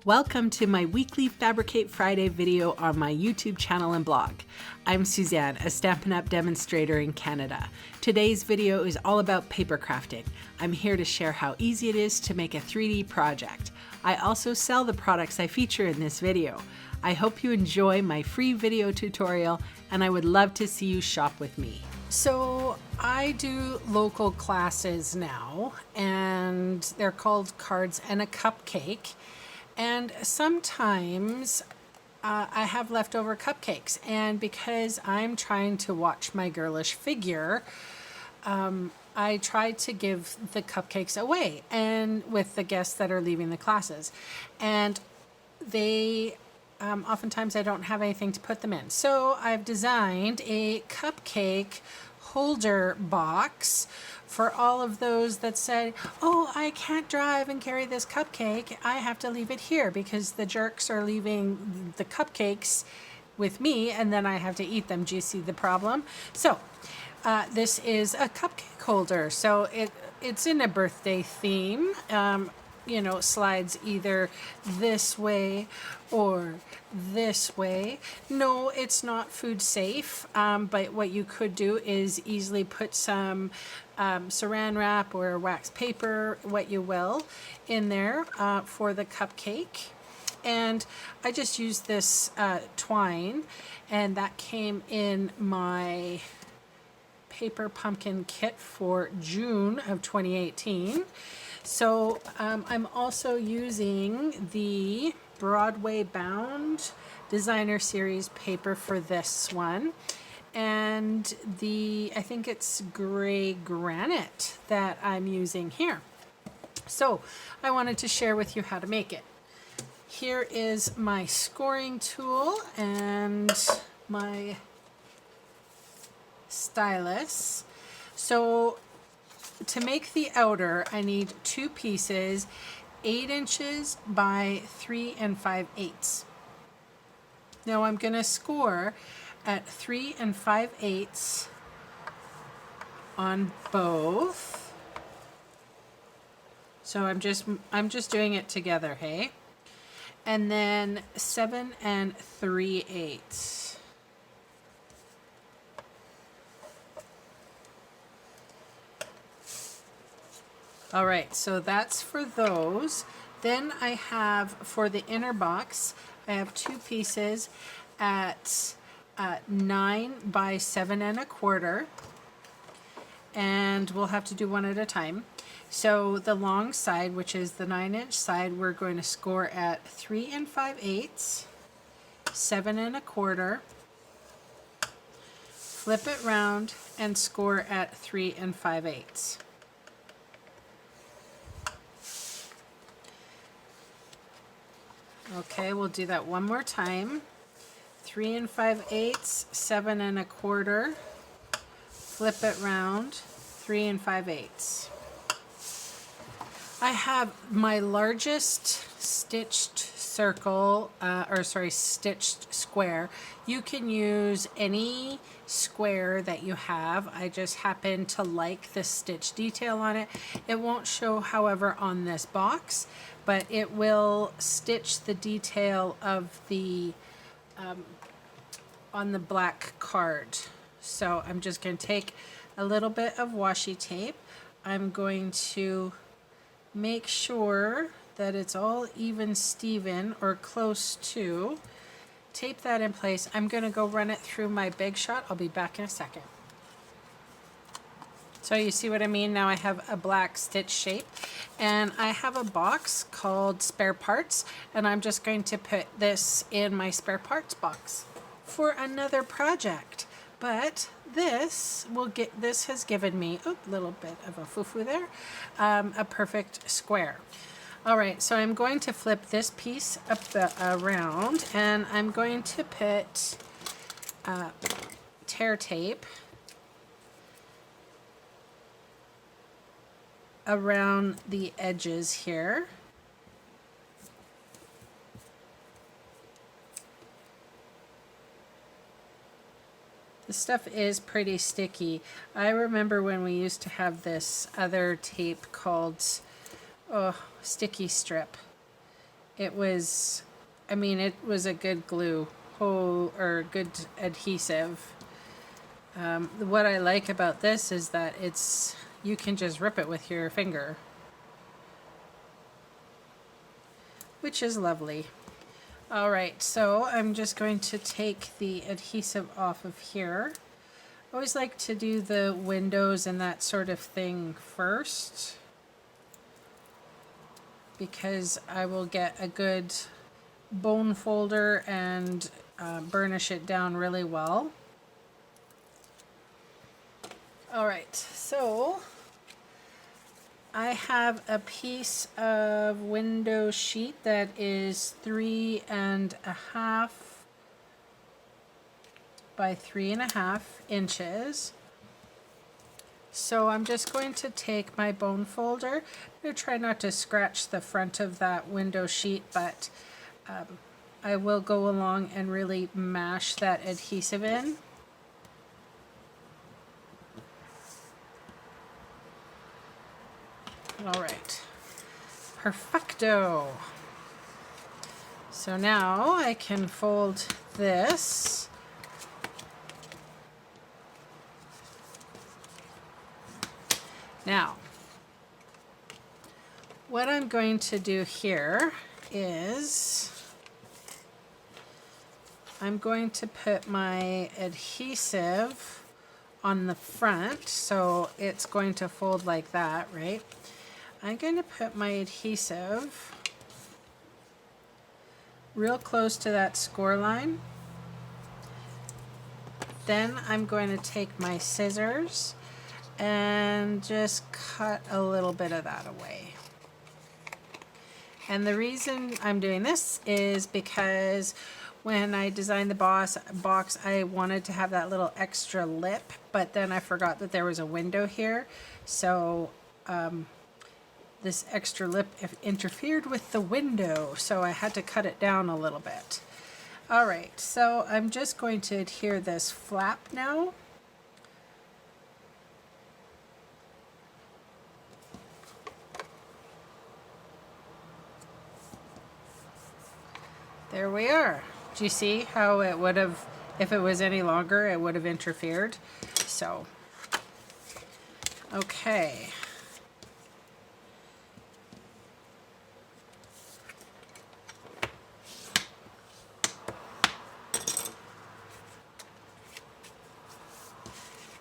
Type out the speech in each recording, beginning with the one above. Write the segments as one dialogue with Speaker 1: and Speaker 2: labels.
Speaker 1: Welcome to my weekly Fabricate Friday video on my YouTube channel and blog. I'm Suzanne, a Stampin' Up! Demonstrator in Canada. Today's video is all about paper crafting. I'm here to share how easy it is to make a 3D project. I also sell the products I feature in this video. I hope you enjoy my free video tutorial, and I would love to see you shop with me. So I do local classes now, and they're called Cards and a Cupcake. And sometimes I have leftover cupcakes, and because I'm trying to watch my girlish figure, I try to give the cupcakes away and with the guests that are leaving the classes. And they oftentimes I don't have anything to put them in. So I've designed a cupcake holder box for all of those that say, oh, I can't drive and carry this cupcake. I have to leave it here because the jerks are leaving the cupcakes with me and then I have to eat them. Do you see the problem? So this is a cupcake holder. So it's in a birthday theme. You know, slides either this way or this way. No, it's not food safe, but what you could do is easily put some saran wrap or wax paper, what you will, in there for the cupcake. And I just used this twine, and that came in my paper pumpkin kit for June of 2018. So I'm also using the Broadway Bound Designer Series paper for this one. And I think it's gray granite that I'm using here. So I wanted to share with you how to make it. Here is my scoring tool and my stylus. So to make the outer, I need 2 pieces, 8 inches by 3 5/8. Now I'm going to score at 3 5/8 on both. So I'm just doing it together, hey? And then 7 3/8. All right, so that's for those. Then I have, for the inner box, I have 2 pieces at 9 by 7 1/4. And we'll have to do one at a time. So the long side, which is the 9-inch side, we're going to score at 3 5/8, 7 1/4, flip it round, and score at 3 5/8. Okay, we'll do that one more time. 3 5/8, 7 1/4, flip it round, 3 5/8. I have my largest stitched circle, stitched square. You can use any square that you have. I just happen to like the stitch detail on it. It won't show, however, on this box, but it will stitch the detail of the on the black card. So I'm just going to take a little bit of washi tape. I'm going to make sure that it's all even Steven or close to. Tape that in place. I'm going to go run it through my Big Shot. I'll be back in a second. So you see what I mean? Now I have a black stitch shape, and I have a box called spare parts, and I'm just going to put this in my spare parts box for another project. But this has given me a little bit of a foo-foo there, a perfect square. All right, so I'm going to flip this piece up around, and I'm going to put tear tape around the edges here. This stuff is pretty sticky. I remember when we used to have this other tape called sticky strip, it was, I mean, it was a good glue, or good adhesive. What I like about this is that you can just rip it with your finger, which is lovely. All right, so I'm just going to take the adhesive off of here. I always like to do the windows and that sort of thing first, because I will get a good bone folder and burnish it down really well. All right, so I have a piece of window sheet that is 3.5 by 3.5 inches. So I'm just going to take my bone folder. I'm going to try not to scratch the front of that window sheet, but I will go along and really mash that adhesive in. All right, perfecto. So now I can fold this. Now, what I'm going to do here is I'm going to put my adhesive on the front, so it's going to fold like that, right? I'm going to put my adhesive real close to that score line. Then I'm going to take my scissors and just cut a little bit of that away. And the reason I'm doing this is because when I designed the box, I wanted to have that little extra lip, but then I forgot that there was a window here. So this extra lip interfered with the window, so I had to cut it down a little bit. All right, so I'm just going to adhere this flap now. There we are. Do you see how it would have, if it was any longer, it would have interfered? So, okay.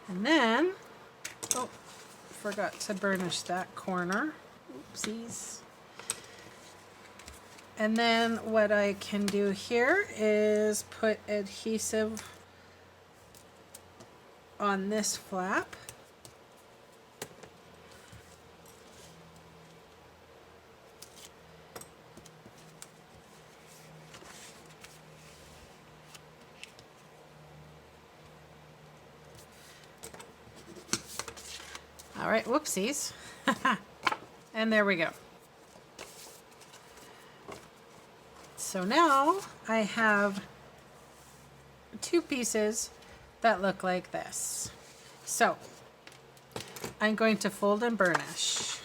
Speaker 1: And then, oh, forgot to burnish that corner. Oopsies. And then what I can do here is put adhesive on this flap. All right, whoopsies. And there we go. So now I have two pieces that look like this. So I'm going to fold and burnish.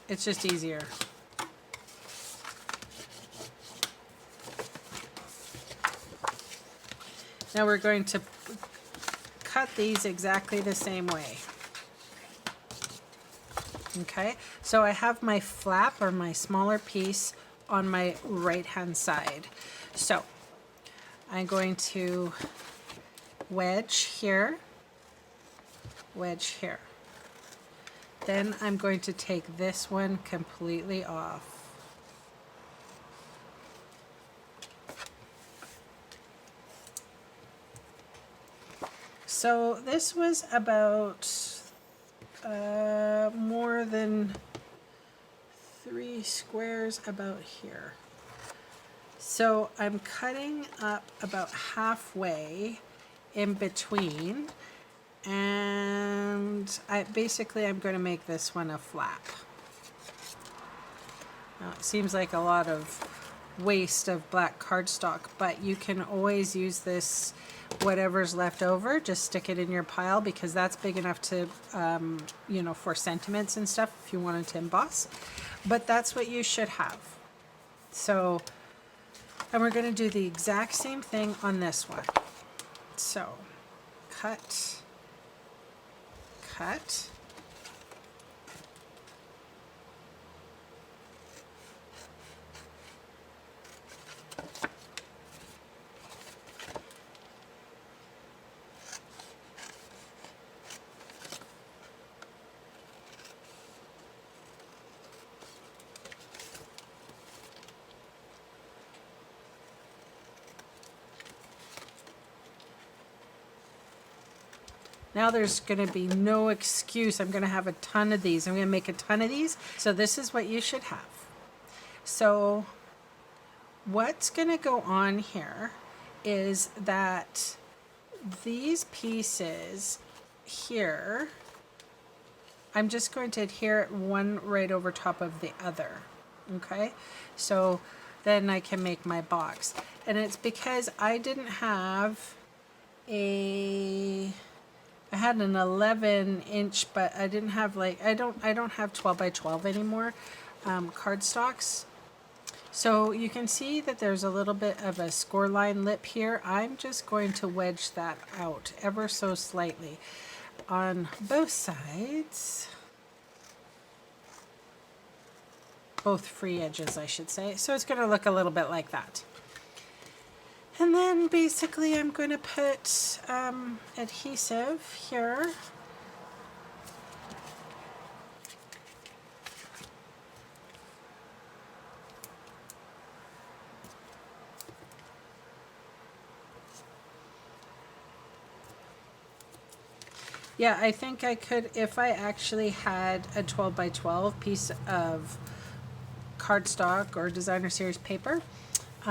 Speaker 1: It's just easier. Now we're going to cut these exactly the same way. Okay, so I have my flap, or my smaller piece, on my right hand side. So I'm going to wedge here, wedge here. Then I'm going to take this one completely off. So this was about more than 3 squares about here. So I'm cutting up about halfway in between, and I'm going to make this one a flap. Now it seems like a lot of waste of black cardstock, but you can always use this, whatever's left over, just stick it in your pile, because that's big enough to, you know, for sentiments and stuff if you wanted to emboss. but that's what you should have. So, and we're going to do the exact same thing on this one. So, cut, cut. Now there's going to be no excuse. I'm going to have a ton of these. I'm going to make a ton of these. So this is what you should have. So what's going to go on here is that these pieces here, I'm just going to adhere one right over top of the other. Okay, so then I can make my box. And it's because I didn't have I had an 11-inch, but I didn't have like, I don't have 12 by 12 anymore, cardstocks. So you can see that there's a little bit of a score line lip here. I'm just going to wedge that out ever so slightly on both sides. Both free edges, I should say. So it's going to look a little bit like that. And then basically I'm going to put adhesive here. Yeah, I think I could, if I actually had a 12 by 12 piece of cardstock or designer series paper,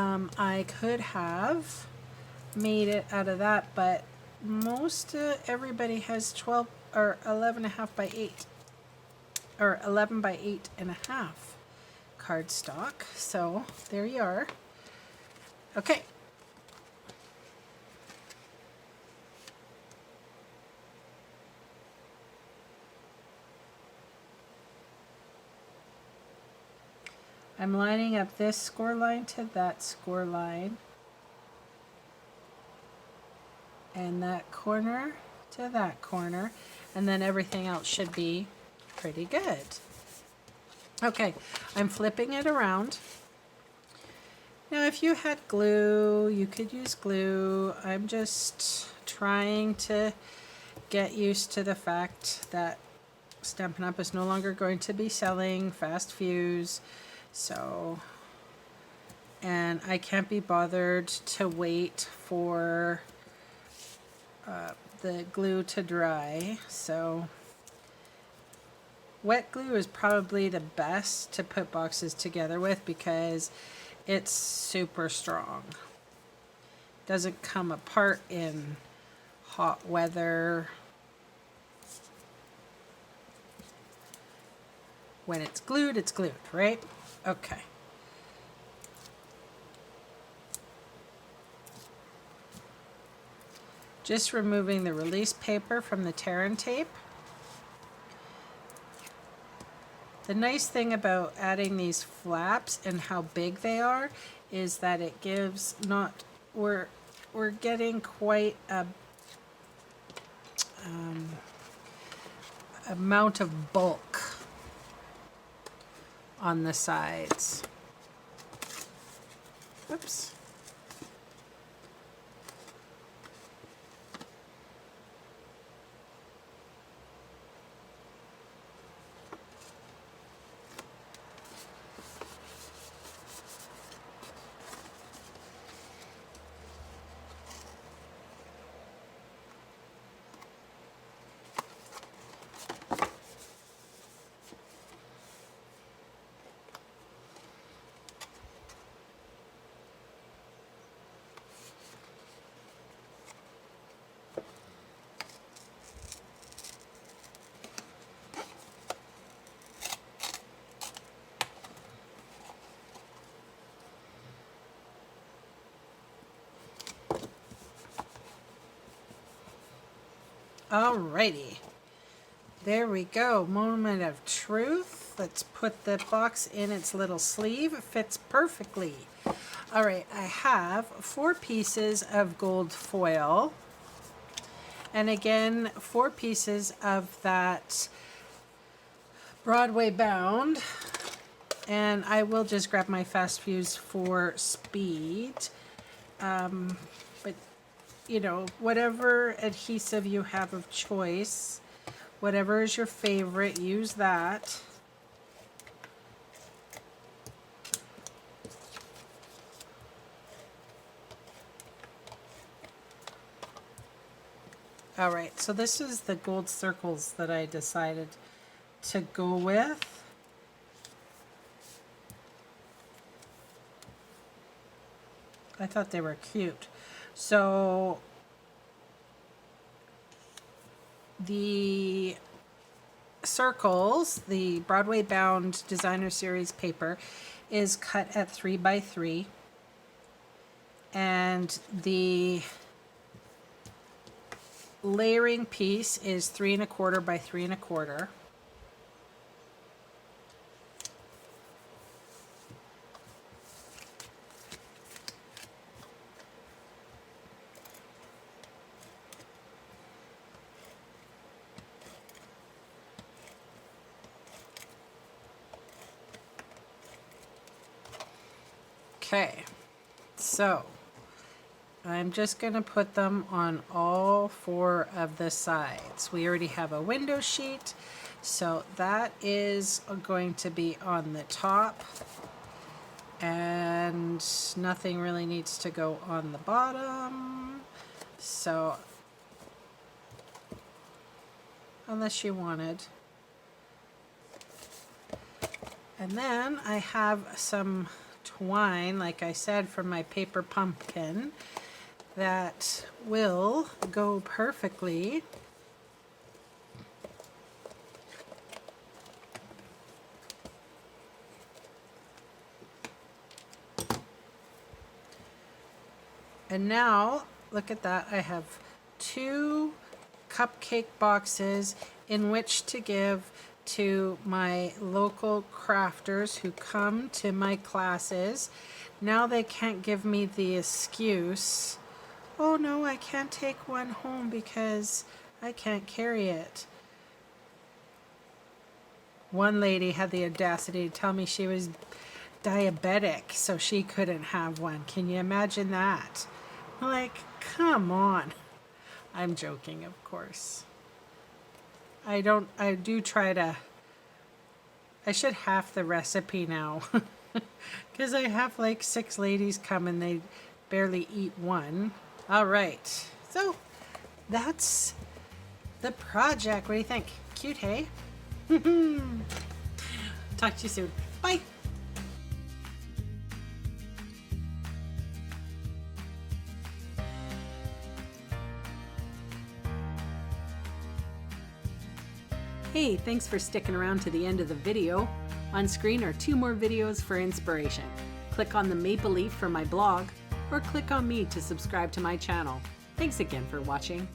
Speaker 1: I could have made it out of that, but most everybody has 12 or 11.5 by 8 or 11 by 8.5 cardstock. So there you are. Okay. I'm lining up this score line to that score line, and that corner to that corner, and then everything else should be pretty good. Okay, I'm flipping it around. Now if you had glue, you could use glue. I'm just trying to get used to the fact that Stampin' Up! Is no longer going to be selling fast fuse. So, and I can't be bothered to wait for the glue to dry. So, wet glue is probably the best to put boxes together with because it's super strong. Doesn't come apart in hot weather. When it's glued, right? Okay. Just removing the release paper from the tear and tape. The nice thing about adding these flaps and how big they are is that it gives not, we're getting quite a amount of bulk on the sides. Oops. Alrighty, there we go. Moment of truth. Let's put the box in its little sleeve. It fits perfectly. All right, I have 4 pieces of gold foil. And again, 4 pieces of that Broadway bound. And I will just grab my fast fuse for speed. But, you know, whatever adhesive you have of choice, whatever is your favorite, use that. All right, so this is the gold circles that I decided to go with. I thought they were cute. So the circles, the Broadway bound designer series paper is cut at 3 by 3, and the layering piece is 3 1/4 by 3 1/4. Okay, so I'm just going to put them on all 4 of the sides. We already have a window sheet, so that is going to be on the top, and nothing really needs to go on the bottom. So unless you wanted. And then I have some twine, like I said, from my paper pumpkin that will go perfectly. And now, look at that, I have 2 cupcake boxes in which to give to my local crafters who come to my classes. Now they can't give me the excuse, oh no, I can't take one home because I can't carry it. One lady had the audacity to tell me she was diabetic, so she couldn't have one. Can you imagine that? Like, come on. I'm joking, of course. I do try to, I should half the recipe now because I have like 6 ladies come and they barely eat one. All right, so that's the project. What do you think? Cute, hey? Talk to you soon. Bye. Hey, thanks for sticking around to the end of the video. On screen are 2 more videos for inspiration. Click on the maple leaf for my blog, or click on me to subscribe to my channel. Thanks again for watching.